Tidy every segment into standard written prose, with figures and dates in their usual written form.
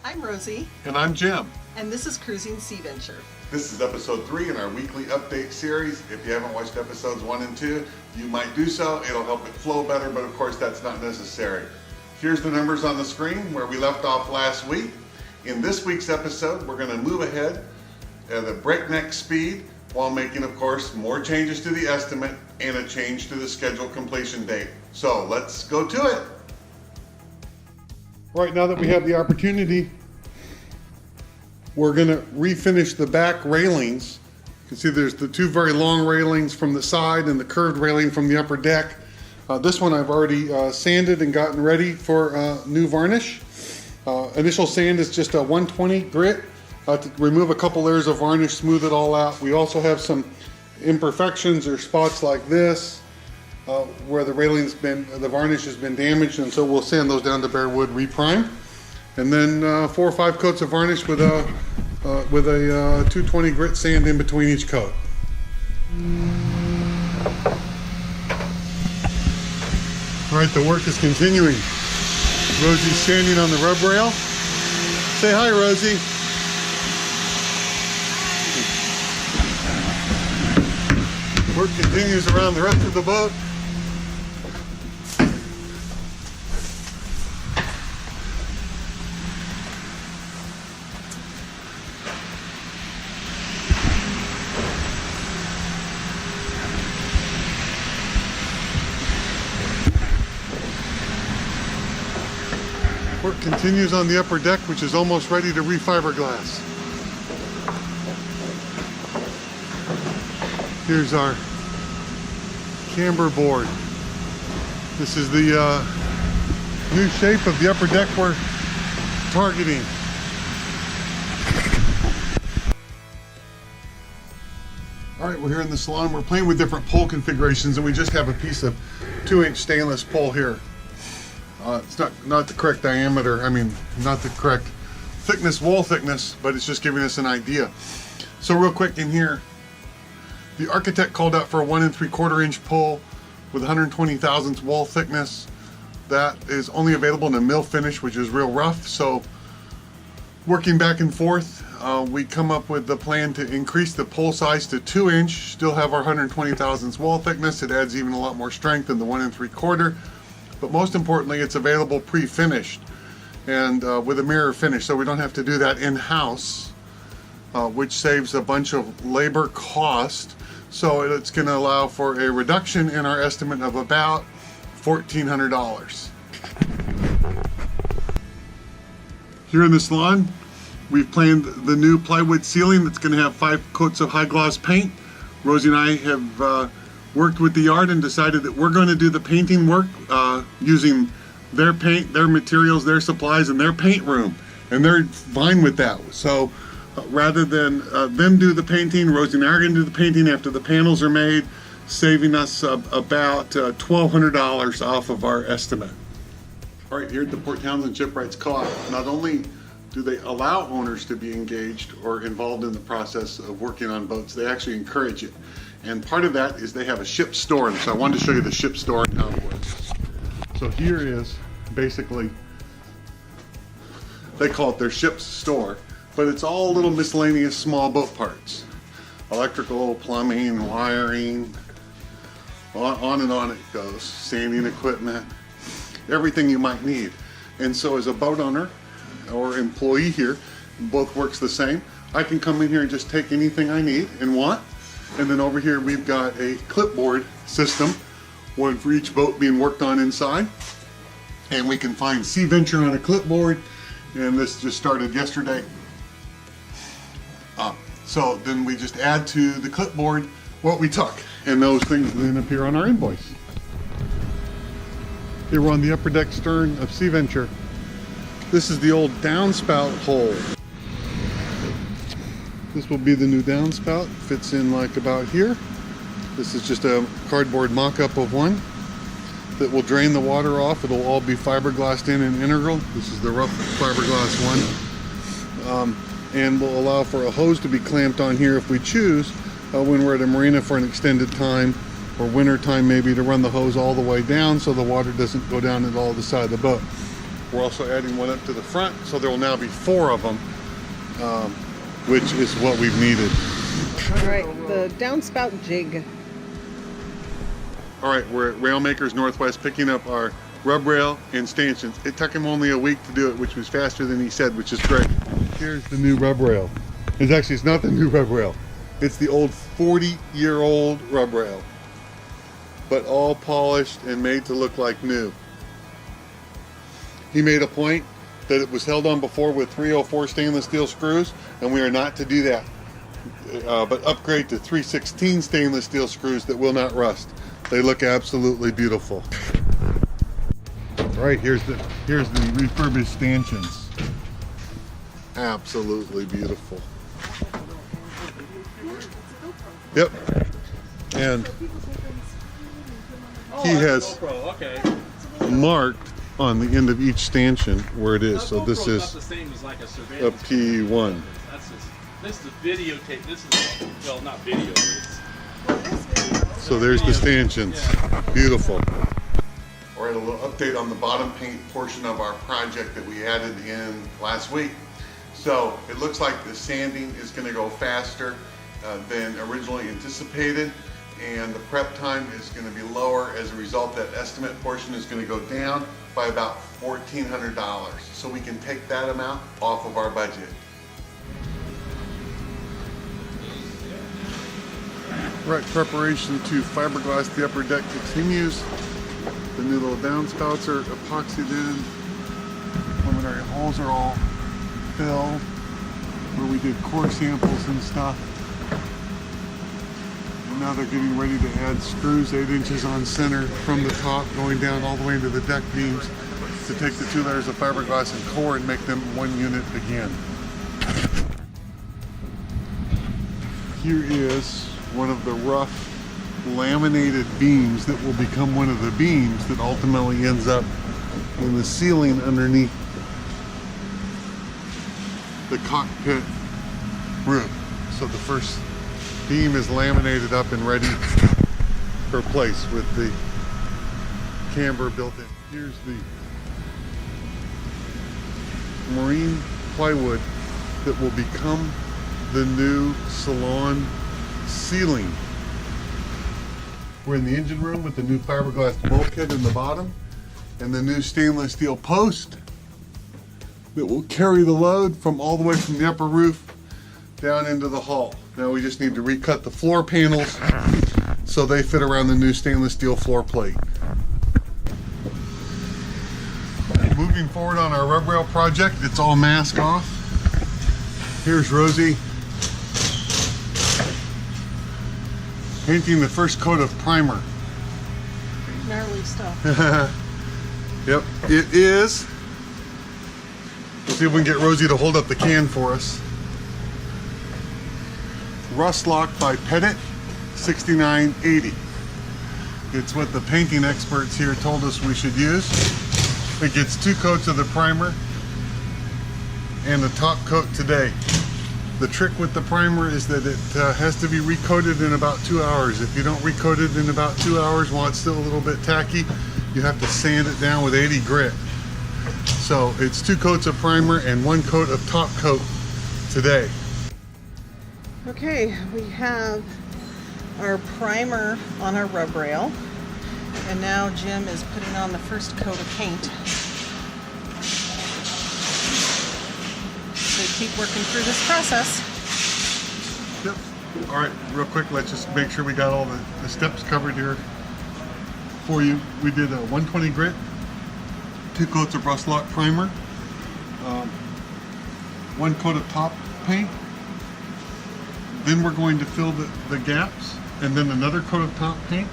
I'm Rosy. And I'm Jim. And this is Cruising Sea Venture. This is episode 3 in our weekly update series. If you haven't watched episodes 1 and 2, you might do so. It'll help it flow better, but of course that's not necessary. Here's the numbers on the screen where we left off last week. In this week's episode, we're going to move ahead at a breakneck speed while making, of course, more changes to the estimate and a change to the scheduled completion date. So let's go to it. Right now that we have the opportunity, we're going to refinish the back railings. You can see there's the two very long railings from the side and the curved railing from the upper deck. This one I've already sanded and gotten ready for new varnish. Initial sand is just a 120 grit to remove a couple layers of varnish, smooth it all out. We also have some imperfections or spots like this where the the varnish has been damaged, and so we'll sand those down to bare wood, reprime. And then 4 or 5 coats of varnish with a 220 grit sand in between each coat. All right, the work is continuing. Rosy's standing on the rub rail. Say hi, Rosy. Work continues around the rest of the boat. Work continues on the upper deck, which is almost ready to re-fiberglass. Here's our camber board. This is the new shape of the upper deck we're targeting. All right, we're here in the salon. We're playing with different pole configurations, and we just have a piece of 2-inch stainless pole here. It's not the correct diameter, not the correct thickness, wall thickness, but it's just giving us an idea. So real quick in here, the architect called out for a 1 3/4 inch pole with 120 thousandths wall thickness. That is only available in a mill finish, which is real rough. So working back and forth, we come up with the plan to increase the pole size to 2 inch, still have our 120 thousandths wall thickness. It adds even a lot more strength than the 1 3/4. But most importantly, it's available pre-finished and with a mirror finish, so we don't have to do that in-house, which saves a bunch of labor cost. So it's going to allow for a reduction in our estimate of about $1,400. Here in the salon, we've planned the new plywood ceiling that's going to have 5 coats of high gloss paint. Rosie and I have worked with the yard and decided that we're going to do the painting work using their paint, their materials, their supplies, and their paint room, and they're fine with that. So rather than them do the painting, Rosie and I are going to do the painting after the panels are made, saving us about $1,200 off of our estimate. All right, here at the Port Townsend Shipwrights Co-op, not only do they allow owners to be engaged or involved in the process of working on boats, they actually encourage it. And part of that is they have a ship store, and so I wanted to show you the ship store and how it works. So here is basically, they call it their ship's store, but it's all little miscellaneous small boat parts. Electrical, plumbing, wiring, on and on it goes. Sanding equipment, everything you might need. And so as a boat owner or employee here, both works the same. I can come in here and just take anything I need and want. And then over here we've got a clipboard system, one for each boat being worked on inside. And we can find Sea Venture on a clipboard, and this just started yesterday. So then we just add to the clipboard what we took, and those things then appear on our invoice. Here we're on the upper deck stern of Sea Venture. This is the old downspout hole. This will be the new downspout. Fits in like about here. This is just a cardboard mock-up of one that will drain the water off. It'll all be fiberglassed in and integral. This is the rough fiberglass one. And will allow for a hose to be clamped on here if we choose when we're at a marina for an extended time, or winter time maybe, to run the hose all the way down so the water doesn't go down at all the side of the boat. We're also adding one up to the front, so there will now be 4 of them, which is what we've needed. All right, the downspout jig. All right, we're at Railmakers Northwest picking up our rub rail and stanchions. It took him only a week to do it, which was faster than he said, which is great. Here's the new rub rail. It's not the new rub rail. It's the old 40-year-old rub rail, but all polished and made to look like new. He made a point that it was held on before with 304 stainless steel screws, and we are not to do that, but upgrade to 316 stainless steel screws that will not rust. They look absolutely beautiful. All right, here's the refurbished stanchions. Absolutely beautiful. Yep. And he has marked on the end of each stanchion where it is. So this is a P1. This is videotape. This is, well, not video, but it's... So there's the stanchions. Beautiful. All right, a little update on the bottom paint portion of our project that we added in last week. So it looks like the sanding is going to go faster than originally anticipated, and the prep time is going to be lower. As a result, that estimate portion is going to go down by about $1,400. So we can take that amount off of our budget. Right, preparation to fiberglass the upper deck continues. The new little downspouts are epoxied in. Preliminary holes are all filled where we did core samples and stuff. And now they're getting ready to add screws 8 inches on center from the top going down all the way into the deck beams to take the 2 layers of fiberglass and core and make them one unit again. Here is one of the rough laminated beams that will become one of the beams that ultimately ends up in the ceiling underneath the cockpit roof. So the first beam is laminated up and ready for place with the camber built in. Here's the marine plywood that will become the new Salon ceiling. We're in the engine room with the new fiberglass bulkhead in the bottom and the new stainless steel post that will carry the load from all the way from the upper roof down into the hall. Now we just need to recut the floor panels so they fit around the new stainless steel floor plate. Moving forward on our rub rail project, it's all mask off. Here's Rosy painting the first coat of primer. Gnarly stuff. Yep, it is. Let's see if we can get Rosy to hold up the can for us. Rust Lock by Pettit, 6980. It's what the painting experts here told us we should use. It gets 2 coats of the primer and the top coat today. The trick with the primer is that it has to be recoated in about 2 hours. If you don't recoat it in about 2 hours while it's still a little bit tacky, you have to sand it down with 80 grit. So it's 2 coats of primer and 1 coat of top coat today. Okay, we have our primer on our rub rail, and now Jim is putting on the first coat of paint. So keep working through this process. Yep. All right, real quick, let's just make sure we got all the steps covered here for you. We did a 120 grit, 2 coats of Rust Lock primer, 1 coat of top paint. Then we're going to fill the gaps, and then another coat of top paint.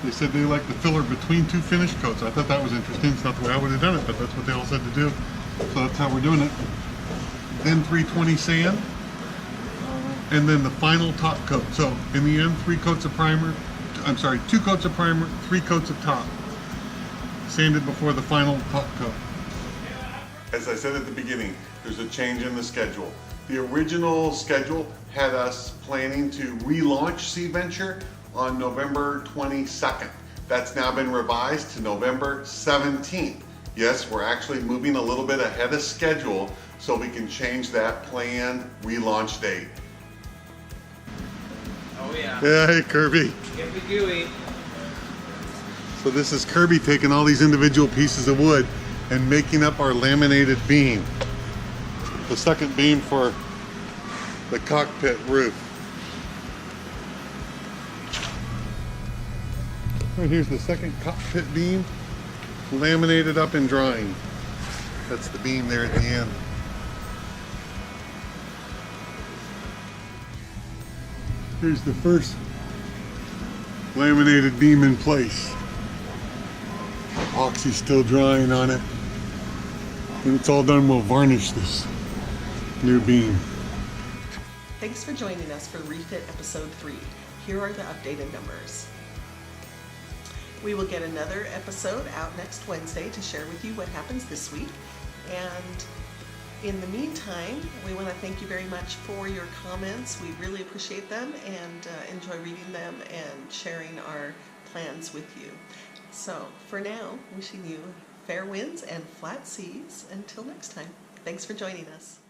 They said they like the filler between 2 finish coats. I thought that was interesting. It's not the way I would have done it, but that's what they all said to do. So that's how we're doing it. Then 320 sand, and then the final top coat. So in the end, 2 coats of primer, 3 coats of top. Sanded before the final top coat. As I said at the beginning, there's a change in the schedule. The original schedule had us planning to relaunch Sea Venture on November 22nd. That's now been revised to November 17th. Yes, we're actually moving a little bit ahead of schedule so we can change that planned relaunch date. Oh yeah. Yeah, hey Kirby. Get me gooey. So this is Kirby taking all these individual pieces of wood and making up our laminated beam. The second beam for the cockpit roof. Right here's the second cockpit beam, laminated up and drying. That's the beam there at the end. Here's the first laminated beam in place. Epoxy's still drying on it. When it's all done, we'll varnish this new beam. Thanks for joining us for Refit Episode 3. Here are the updated numbers. We will get another episode out next Wednesday to share with you what happens this week. And in the meantime, we want to thank you very much for your comments. We really appreciate them and enjoy reading them and sharing our plans with you. So for now, wishing you fair winds and flat seas until next time. Thanks for joining us.